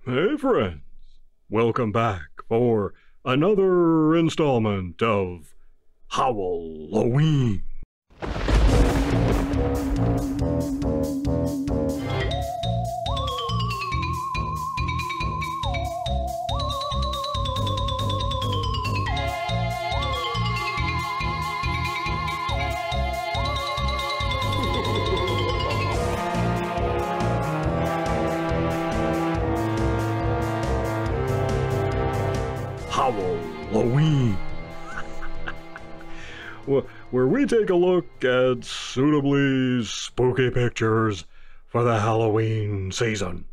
Hey friends, welcome back for another installment of Howl-O-Ween. Howl-O-Ween, where we take a look at suitably spooky pictures for the Halloween season.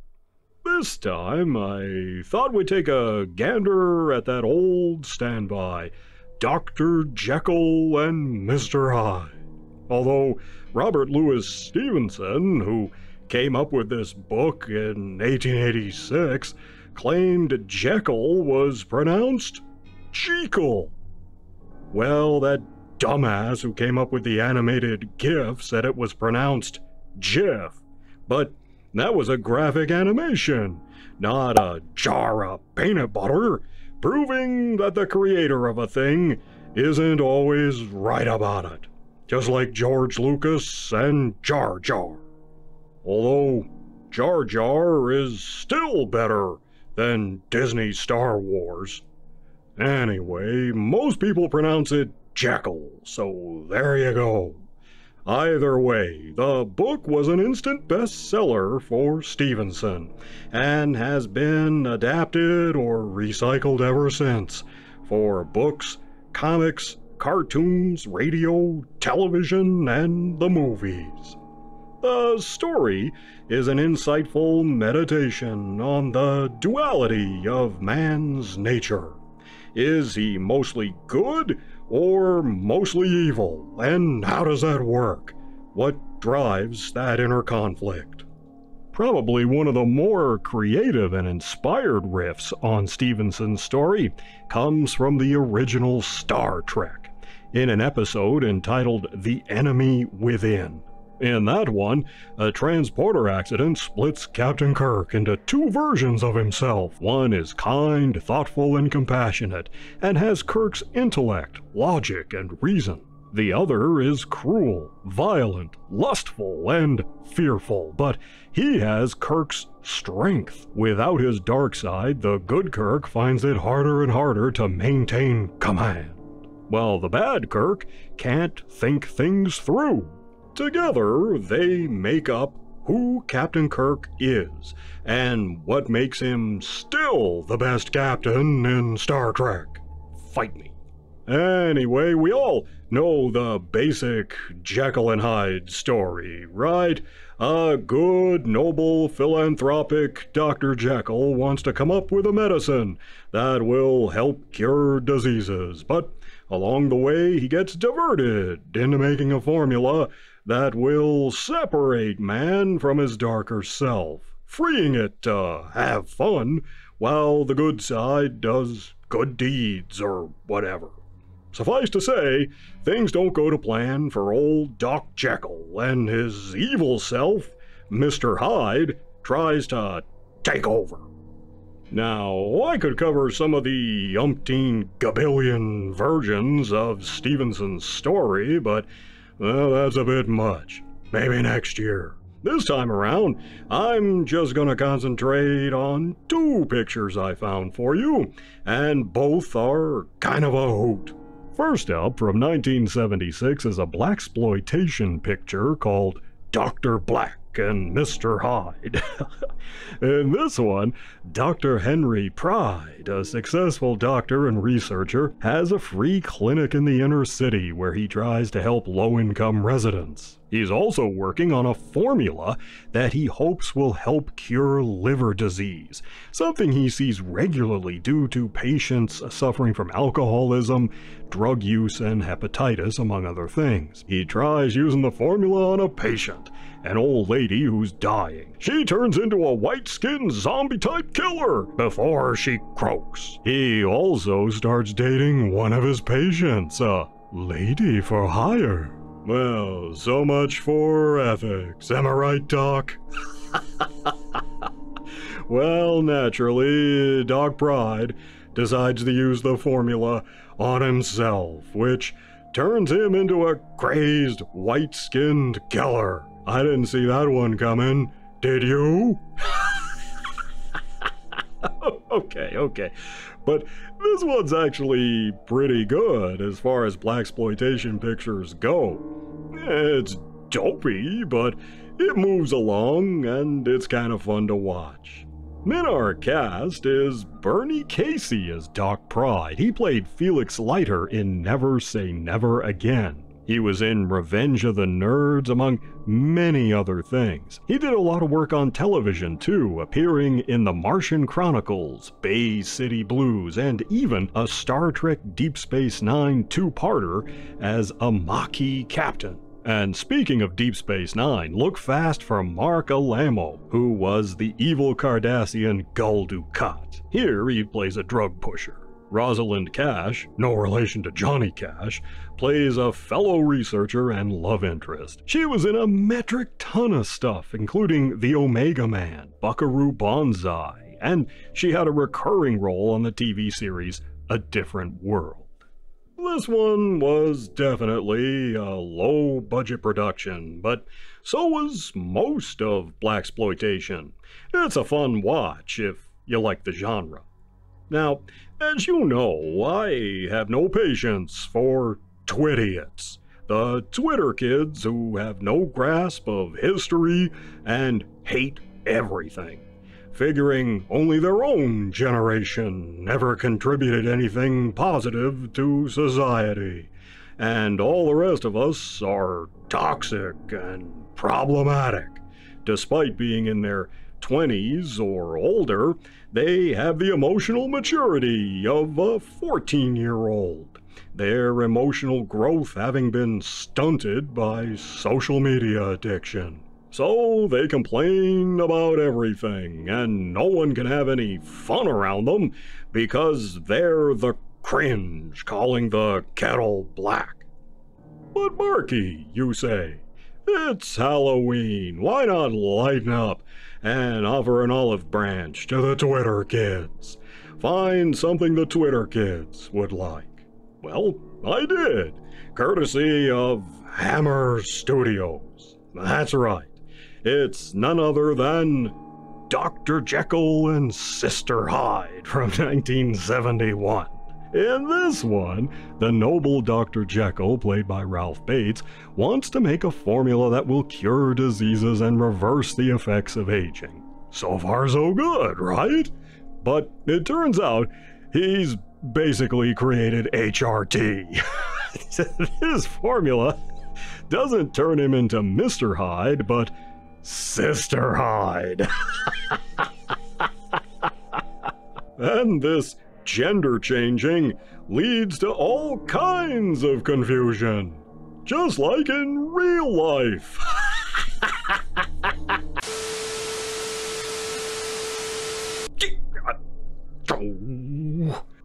This time, I thought we'd take a gander at that old standby, Dr. Jekyll and Mr. Hyde. Although Robert Louis Stevenson, who came up with this book in 1886, claimed Jekyll was pronounced Jekyll. Well, that dumbass who came up with the animated GIF said it was pronounced Jiff, but that was a graphic animation, not a jar of peanut butter, proving that the creator of a thing isn't always right about it, just like George Lucas and Jar Jar. Although Jar Jar is still better than Disney Star Wars. Anyway, most people pronounce it Jekyll, so there you go. Either way, the book was an instant bestseller for Stevenson, and has been adapted or recycled ever since for books, comics, cartoons, radio, television, and the movies. The story is an insightful meditation on the duality of man's nature. Is he mostly good or mostly evil? And how does that work? What drives that inner conflict? Probably one of the more creative and inspired riffs on Stevenson's story comes from the original Star Trek, in an episode entitled The Enemy Within. In that one, a transporter accident splits Captain Kirk into two versions of himself. One is kind, thoughtful, and compassionate, and has Kirk's intellect, logic, and reason. The other is cruel, violent, lustful, and fearful, but he has Kirk's strength. Without his dark side, the good Kirk finds it harder and harder to maintain command, while the bad Kirk can't think things through. Together, they make up who Captain Kirk is, and what makes him still the best captain in Star Trek. Fight me. Anyway, we all know the basic Jekyll and Hyde story, right? A good, noble, philanthropic Dr. Jekyll wants to come up with a medicine that will help cure diseases, but along the way he gets diverted into making a formula that will separate man from his darker self, freeing it to have fun while the good side does good deeds or whatever. Suffice to say, things don't go to plan for old Doc Jekyll, and his evil self, Mr. Hyde, tries to take over. Now, I could cover some of the umpteen gabillion versions of Stevenson's story, but well, that's a bit much. Maybe next year. This time around, I'm just gonna concentrate on two pictures I found for you, and both are kind of a hoot. First up, from 1976, is a blaxploitation picture called Dr. Black and Mr. Hyde. In this one, Dr. Henry Pride, a successful doctor and researcher, has a free clinic in the inner city where he tries to help low-income residents. He's also working on a formula that he hopes will help cure liver disease, something he sees regularly due to patients suffering from alcoholism, drug use, and hepatitis, among other things. He tries using the formula on a patient, an old lady who's dying. She turns into a white-skinned zombie-type killer before she croaks. He also starts dating one of his patients, a lady for hire. Well, so much for ethics. Am I right, Doc? Well, naturally, Doc Pride decides to use the formula on himself, which turns him into a crazed, white-skinned killer. I didn't see that one coming. Did you? Okay. But this one's actually pretty good as far as blaxploitation pictures go. It's dopey, but it moves along and it's kind of fun to watch. In our cast is Bernie Casey as Doc Pride. He played Felix Leiter in Never Say Never Again. He was in Revenge of the Nerds, among many other things. He did a lot of work on television too, appearing in The Martian Chronicles, Bay City Blues, and even a Star Trek Deep Space Nine two-parter as a Maquis captain. And speaking of Deep Space Nine, look fast for Mark Alamo, who was the evil Cardassian Gul Dukat. Here he plays a drug pusher. Rosalind Cash, no relation to Johnny Cash, plays a fellow researcher and love interest. She was in a metric ton of stuff, including The Omega Man, Buckaroo Banzai, and she had a recurring role on the TV series A Different World. This one was definitely a low-budget production, but so was most of blaxploitation. It's a fun watch if you like the genre. Now, as you know, I have no patience for Twittiots, the Twitter kids who have no grasp of history and hate everything, figuring only their own generation ever contributed anything positive to society, and all the rest of us are toxic and problematic. Despite being in their 20s or older, they have the emotional maturity of a 14-year-old, their emotional growth having been stunted by social media addiction. So they complain about everything, and no one can have any fun around them because they're the cringe calling the kettle black. But Barkey, you say, it's Halloween, why not lighten up and offer an olive branch to the Twitter kids? Find something the Twitter kids would like. Well, I did, courtesy of Hammer Studios. That's right. It's none other than Dr. Jekyll and Sister Hyde from 1971. In this one, the noble Dr. Jekyll, played by Ralph Bates, wants to make a formula that will cure diseases and reverse the effects of aging. So far so good, right? But it turns out he's basically created HRT. His formula doesn't turn him into Mr. Hyde, but Sister Hyde. And this gender changing leads to all kinds of confusion, just like in real life.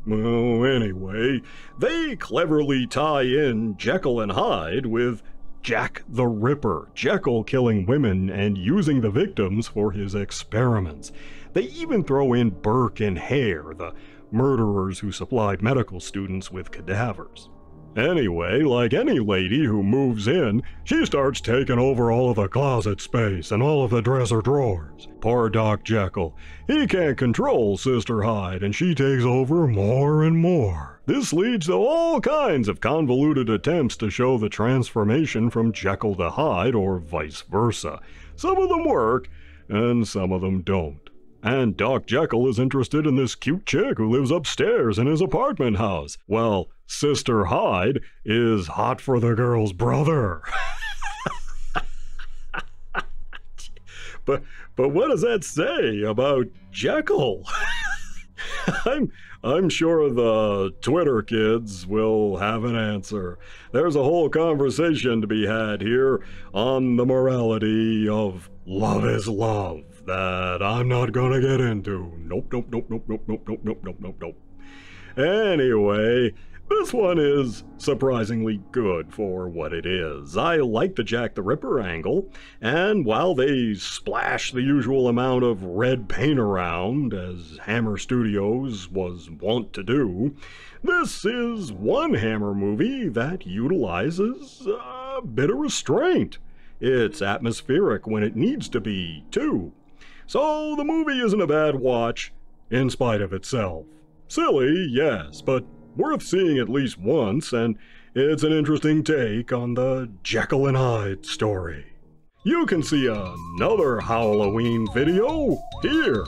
Well, anyway, they cleverly tie in Jekyll and Hyde with Jack the Ripper, Jekyll killing women and using the victims for his experiments. They even throw in Burke and Hare, the murderers who supplied medical students with cadavers. Anyway, like any lady who moves in, she starts taking over all of the closet space and all of the dresser drawers. Poor Doc Jekyll. He can't control Sister Hyde, and she takes over more and more. This leads to all kinds of convoluted attempts to show the transformation from Jekyll to Hyde, or vice versa. Some of them work, and some of them don't. And Doc Jekyll is interested in this cute chick who lives upstairs in his apartment house. Well, Sister Hyde is hot for the girl's brother. But what does that say about Jekyll? I'm sure the Twitter kids will have an answer. There's a whole conversation to be had here on the morality of love is love that I'm not gonna get into. Nope. Anyway, This one is surprisingly good for what it is. I like the Jack the Ripper angle, and while they splash the usual amount of red paint around, as Hammer Studios was wont to do, this is one Hammer movie that utilizes a bit of restraint. It's atmospheric when it needs to be, too. So the movie isn't a bad watch in spite of itself. Silly, yes, but worth seeing at least once, and it's an interesting take on the Jekyll and Hyde story. You can see another Howl-O-Ween video here,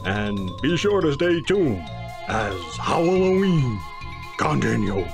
and be sure to stay tuned as Howl-O-Ween continue.